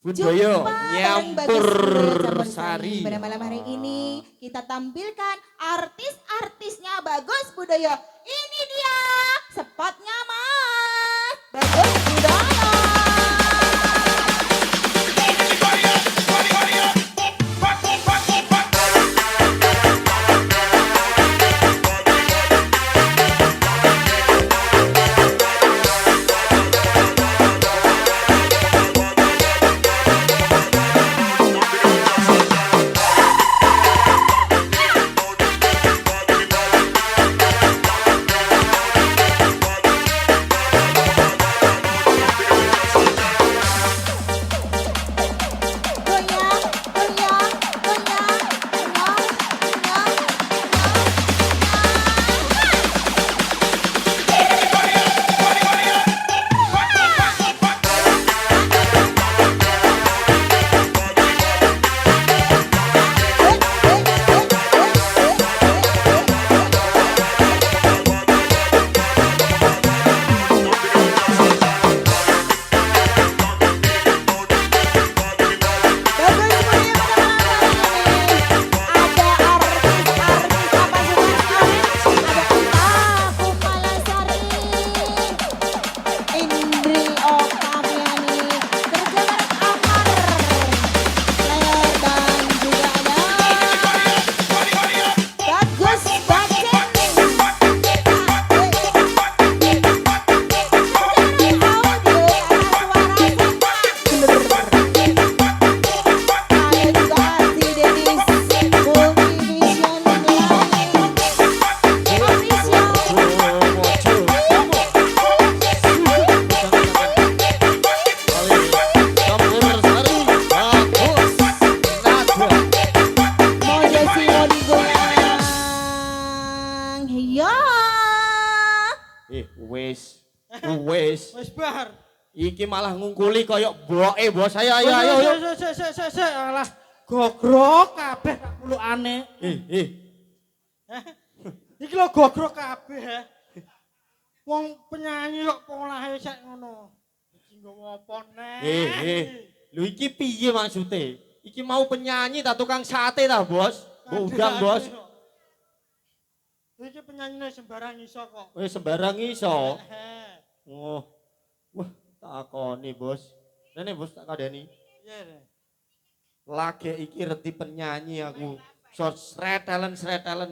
Budaya nyampur Sari. sari. Pada malam hari ini kita tampilkan artis-artisnya Bagus Budaya. Ini dia spotnya Mas Bagus Budaya. Wis bar. Iki malah ngungkuli koyok boke bos. Ayo. Sik. Alah gogrok kabeh tak pulukane. Iki lho gogrok kabeh. Wong penyanyi kok polahe sik ngono. Iki nggo apa neh? Lho iki piye maksude? Iki mau penyanyi ta tukang sate ta, Bos? Udang, Bos. Iki penyanyine sembarang iso kok. Wis sembarang iso. Oh. Wah, takoni, Bos. Rene, Bos, tak kadeni. Iya, Lagi iki reti penyanyi aku. Sretelen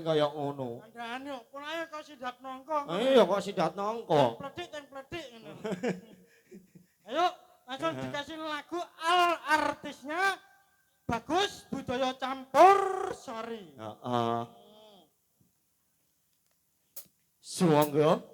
kaya ngono. Kandhane kok polahe kok sidat nongko. Ayo kok sidat nongko. Pledik ngono. Ayo, langsung dikasih lagu artisnya Bagus Budaya Campur Sari. Heeh. Suwangga.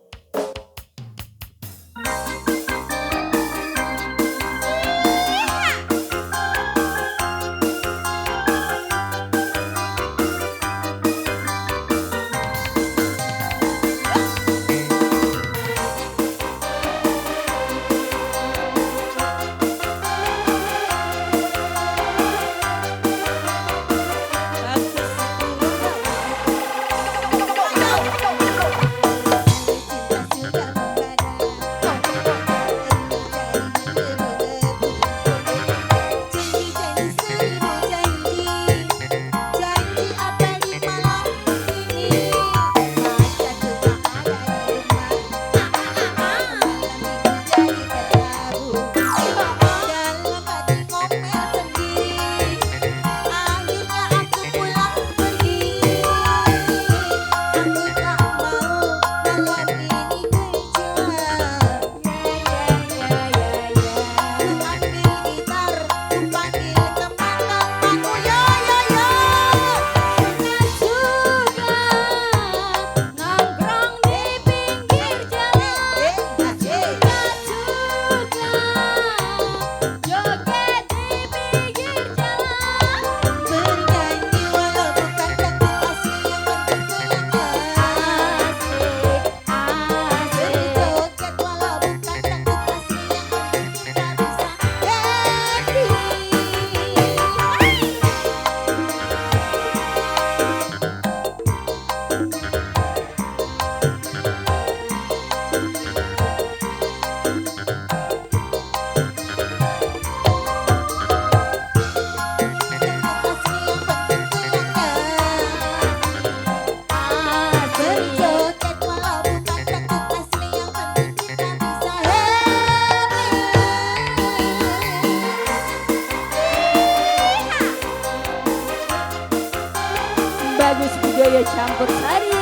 budaya campur sari.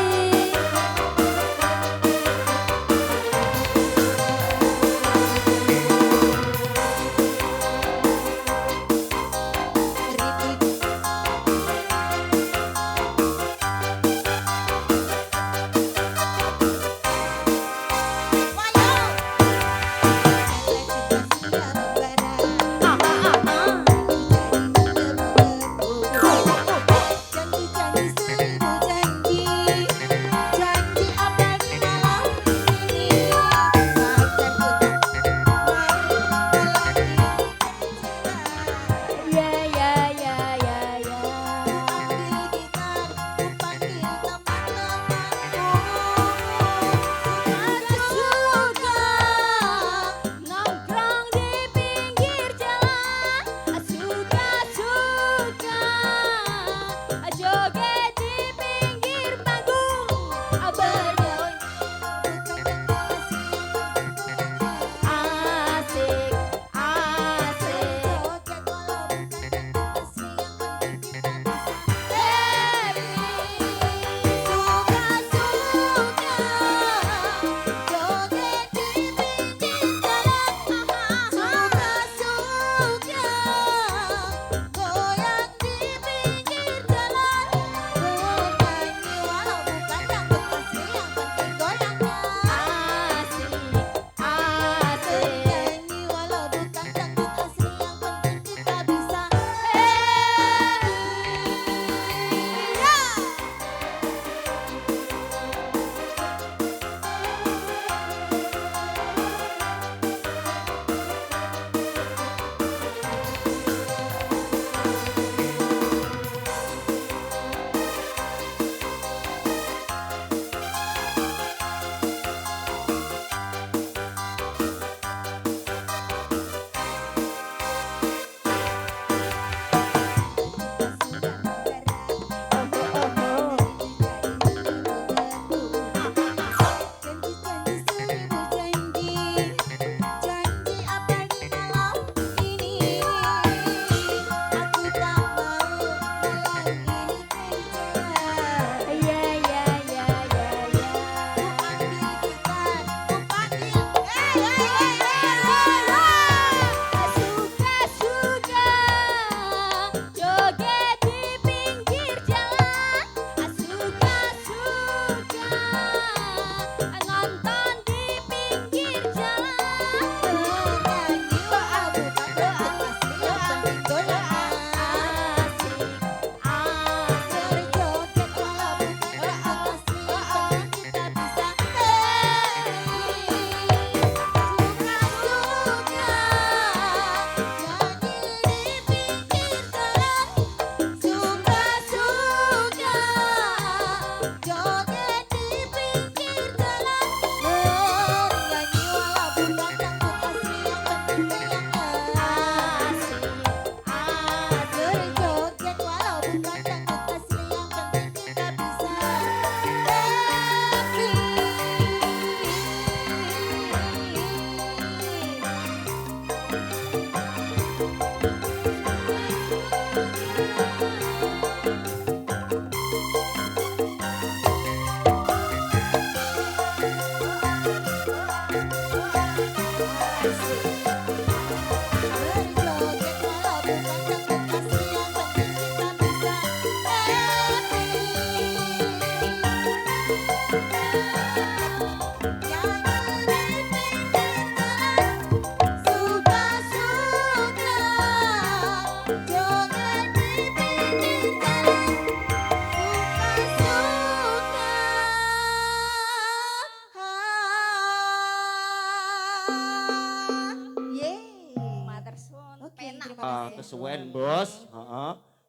Kesuwen bos.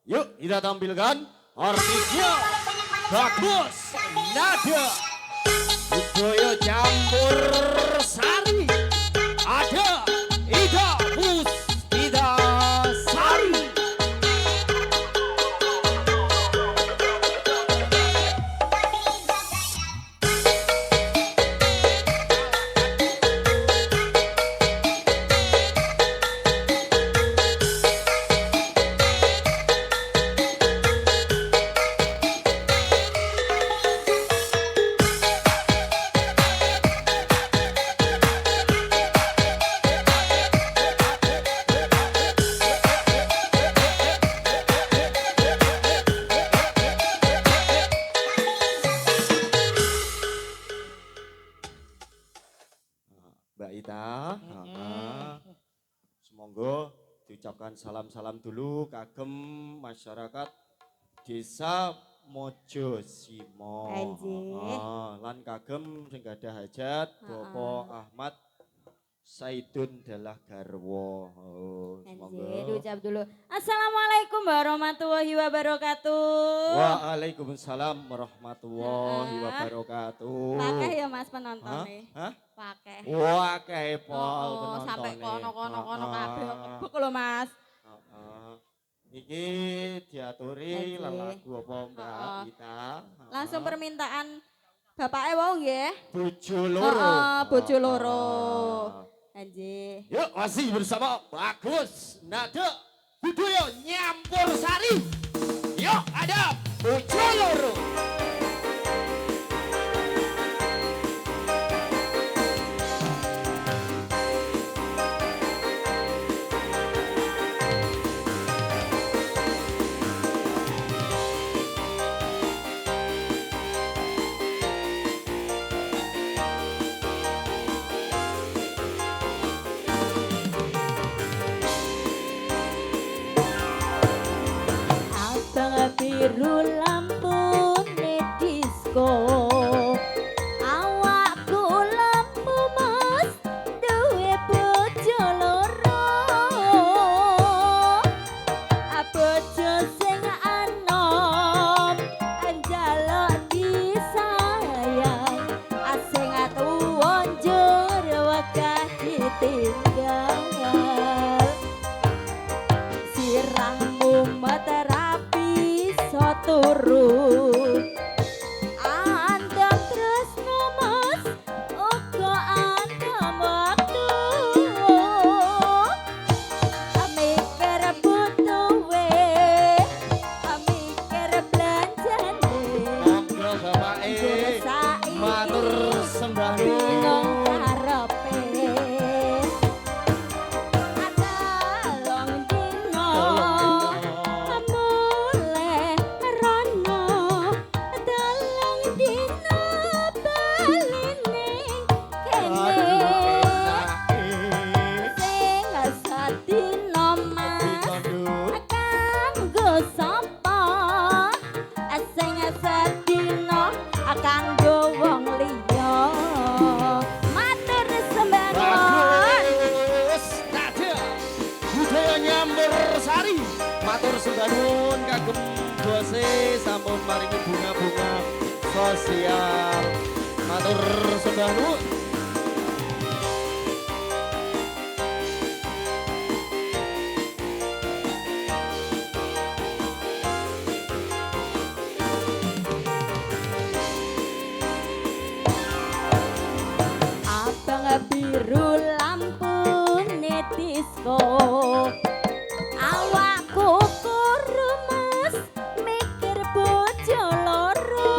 Yuk kita tampilkan artisnya Bagus Nada budaya campur sari. Ada Ida Puspita Sari. mengucapkan salam-salam dulu kagem masyarakat Desa Mojo Simo. Anjir. Lan kagem sing gadah hajat Bapak Ahmad Saidun Dalah Garwo. Anjir, ucap dulu. Assalamualaikum warahmatullahi wabarakatuh. Waalaikumsalam warahmatullahi wabarakatuh. Pakai ya Mas penontonnya. Hah? Pakai. Wah, kayak pol Oh, sampai kono kabeh kebek lho Mas. Iki diaturi lan lagu apa Mbak kita. Langsung permintaan bapaknya wau nggih. Bojo loro. Bojo loro. Anjir. Yuk masih bersama Bagus Nada Budaya Nyampur Sari. Yuk ada Bojo loro. Biru lampune disco awakku lampu mas duwe bojo loro bojo sing anom njaluk disayang asing tuwa njur wegah ditinggal sirahmu materapi turu andam tresno mas uga andam waktu mikir butuhe mikir belanjane Monggo bapake matur sembah bingung karepe adalong dino matur sembah nuwun kagem bose sampun maringi bunga-bunga sosial. Matur sembah nuwun. abang biru lampune disco awakku kurumes mikir bojo loro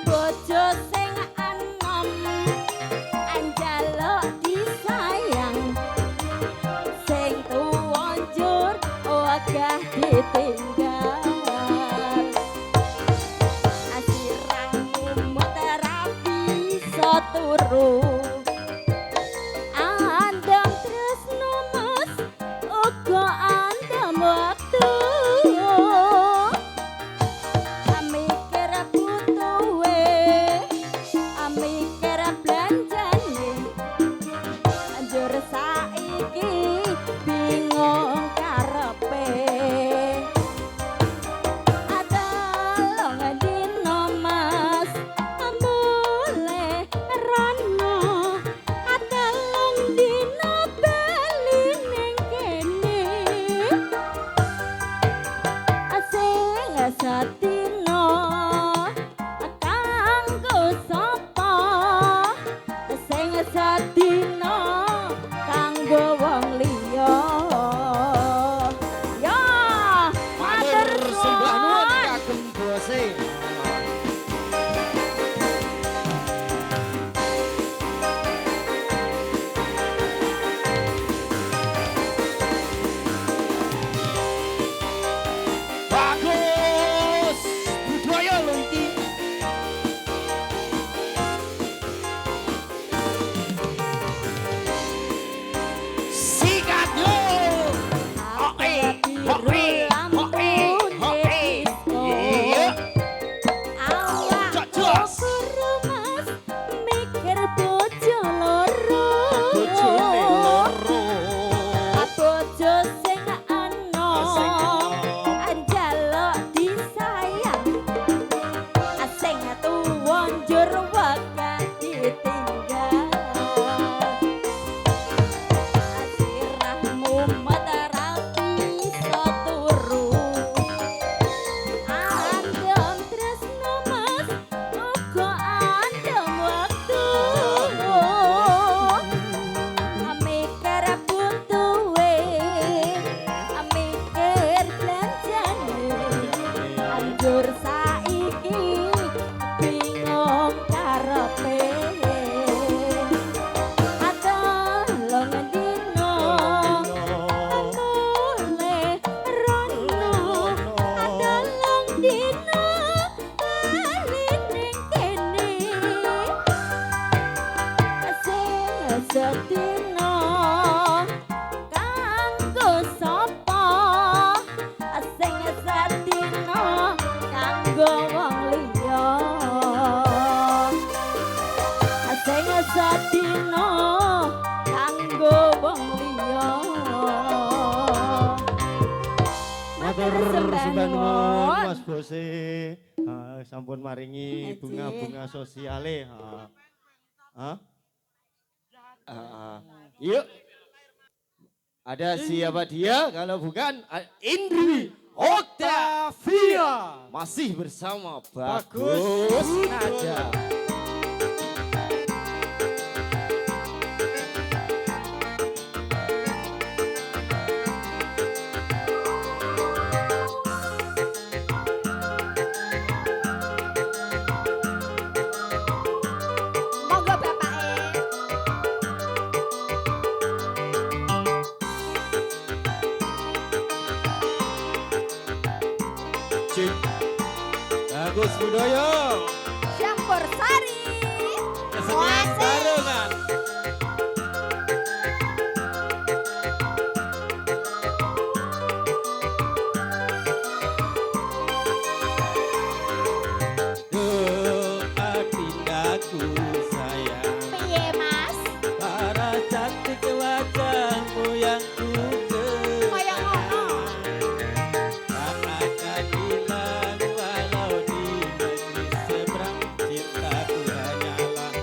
bojo sing anom njaluk disayang sing tuwa njur wegah ditinggal asirahmu terapi turu andam tresno mas uga andam waktu mikir butuhe mikir belanjane anjur saiki bingung karepe adalong dino mas mulai rono sembah nuwun nuwun. Mas Bose. Sampun maringi Aji. bunga-bunga sosiale. Hah? Yuk. Ada siapa dia kalau bukan Indri Octavia. Masih bersama Bagus Nada. Monggo Bapak Cik. Bagus Budaya. Campur Sari. Kesenian barengan. Doa tindaku sayang, Piye Mas? para cantik wajahmu yang ku Kaya ngono. tak akan hilang walau di negeri seberang. Cintaku hanyalah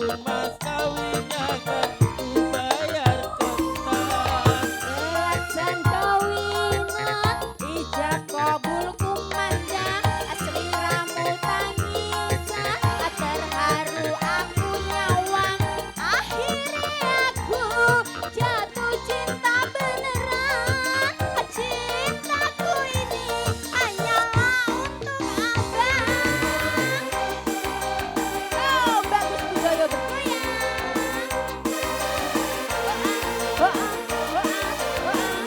mas kawinnya kan ku bayar kental. Belasan kawinan ijab kabul kumandang asli ramu tangisan terharu aku nyawang akhirnya aku jatuh cinta beneran cintaku ini hanyalah untuk abang. Oh bagus budaya bergoyang. Wah, wah, wah, wah.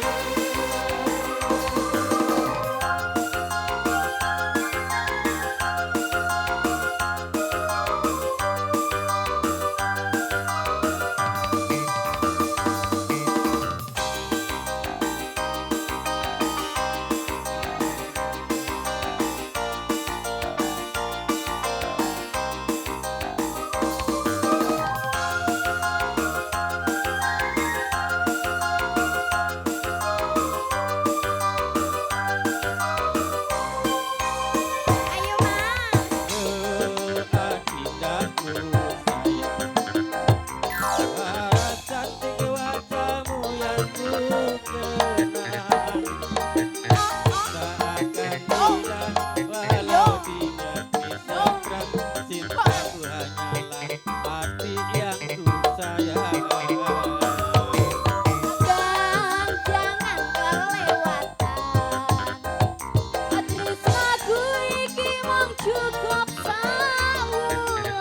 Ayo Mas. Adindaku sayang, paras cantik wajahmu yang ku kenal. Tak akan hilang walau dinyanyi seberang. Cintaku hanyalah hati yang ku sayang. Bang, jangan kelewatan. Tresnaku iki mung cukup sawulan.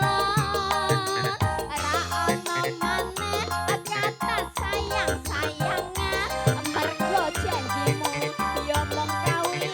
Ra ono maneh kata sayang-sayangnya. Mergo janjimu yo mung kawin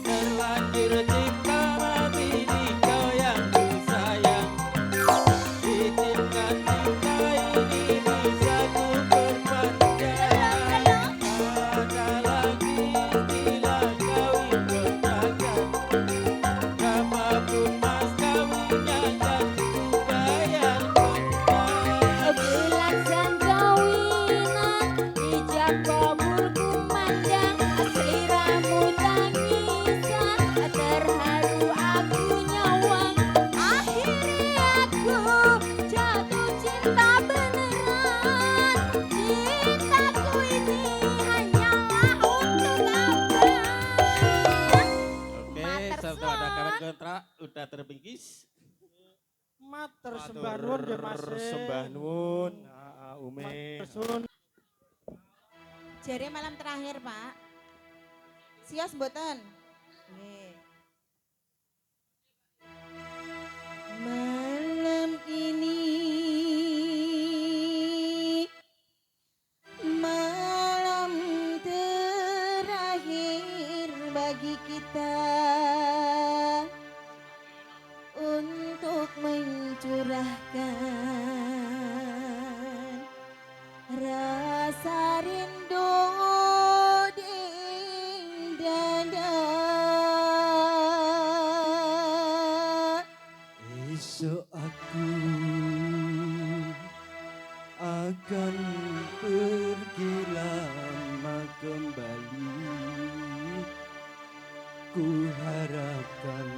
Terlanjur cinta mati di kau yang ku sayang. Titipkan cinta ini bisa ku perpanjang. Ada lagi istilah kawin kontrakan. Berapapun mas kawinnya kan ku bayar kontrakan. Belasan kawinan ijab kabul kumandang asli ramu tangisan terharu aku nyawang akhirnya aku jatuh cinta beneran cintaku ini hanyalah untuk abang. Oke, Matur setelah ada suwun. kontrak udah terbingkis. Matur sembah nuwun nggih Mas. Sembah nuwun. Umi. Matur suwun. Jare malam terakhir, Pak. Sios mboten? Nggih. Malam ini malam terakhir bagi kita untuk mencurahkan rasa rindu di dada. Esok aku akan pergi lama kembali. Ku harapkan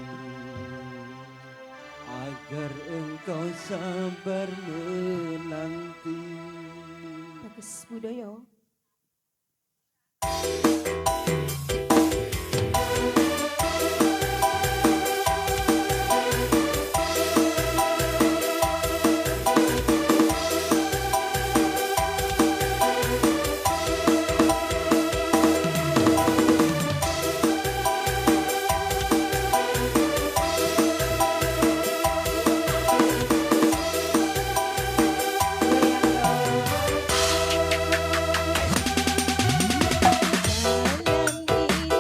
agar engkau sabar menanti. Bagus budaya. Malam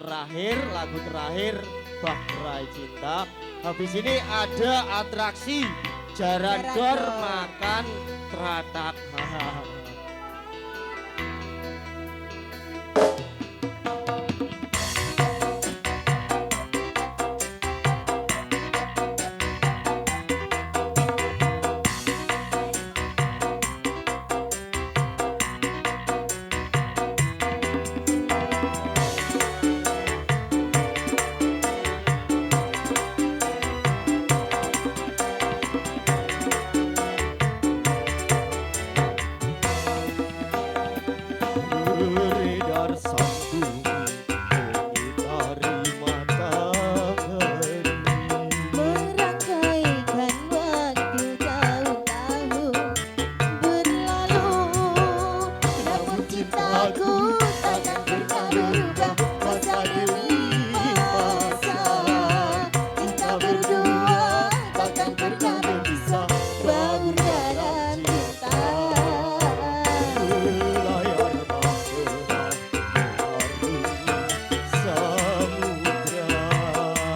terakhir, lagu terakhir Bahrai Cinta. Habis ini ada atraksi Jaran Dor makan teratak. Beredar sambung mengitari matahari, merangkaikan waktu tahun-tahun berlalu, namun cintaku takkan pernah berubah masa demi masa. Kita berdua takkan pernah berpisah, baur dalam cinta. layar bahtera samudra.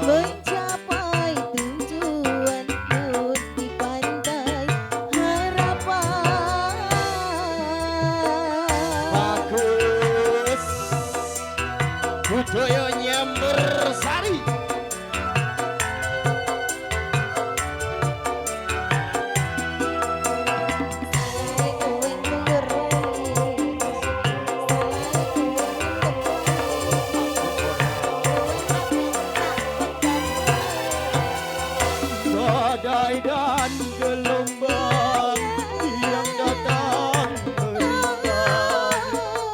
Mencapai tujuan pun di pantai harapan. Bagus budaya nyamber sari. Badai dan gelombang yang datang menerjang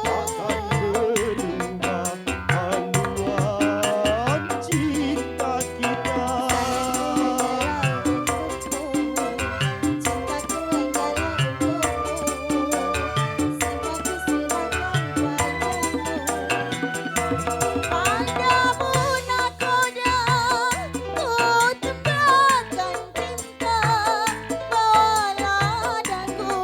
akan berubah haluan cinta kita. Padamu nakoda, ku tempatkan cinta. Bawalah daku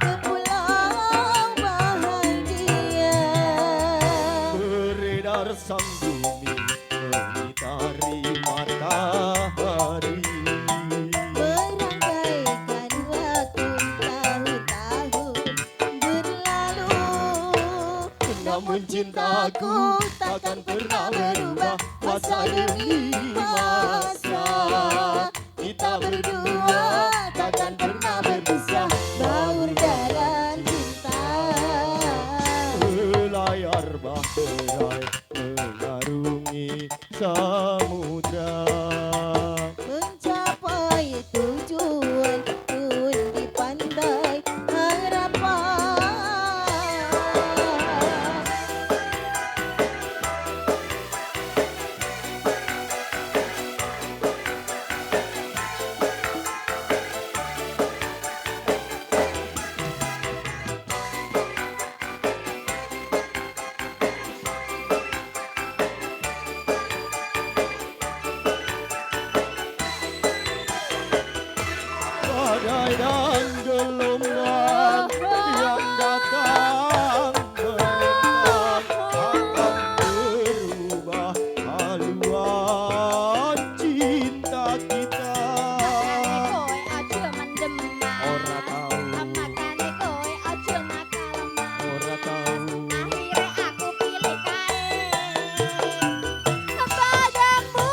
ke pulau bahagia. Beredar sang bumi mengitari matahari, Merangkaikan waktu tahun-tahun berlalu, namun cintaku takkan pernah berubah masa demi masa. Kita berdua takkan pernah berpisah, baur dalam cinta. layar bahtera mengarungi samudra. Mencapai tujuan pun di pantai harapan. Badai dan gelombang yang datang menerjang akan berubah haluan cinta kita. Kowe aja mendem, Ora tahu, makane kowe aja nakal. ora tahu. Akhirnya aku pilih kae. Kepadamu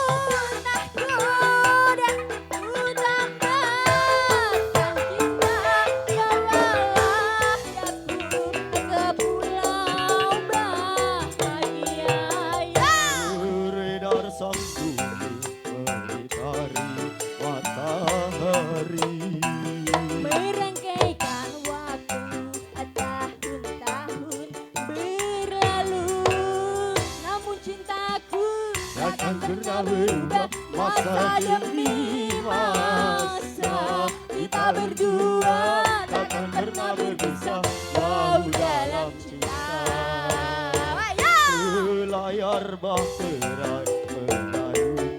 nahkoda, ku tambahkan cinta. Bawalah daku ke pulau bahagia. Beredar sang bumi mengitari matahari, Merangkaikan waktu tahun-tahun berlalu, namun cintaku takkan pernah berubah masa demi masa. Kita berdua takkan pernah berpisah, bahu dalam cinta. Layar bahtera mengarungi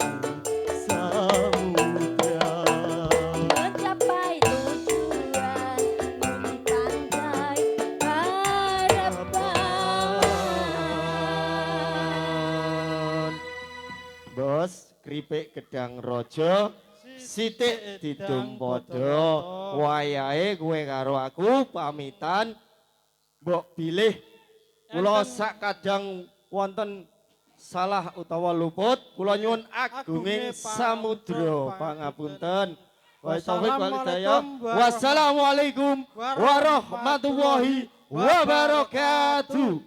samudra. Mencapai tujuan di pantai harapan. kripik gedang raja sithik didum padha wayahe kowe karo aku pamitan mbok bilih kula sak kadang wonten salah utawa luput kula nyuwun agunging samudra pangapunten. Wassalamualaikum warahmatullahi wabarakatuh.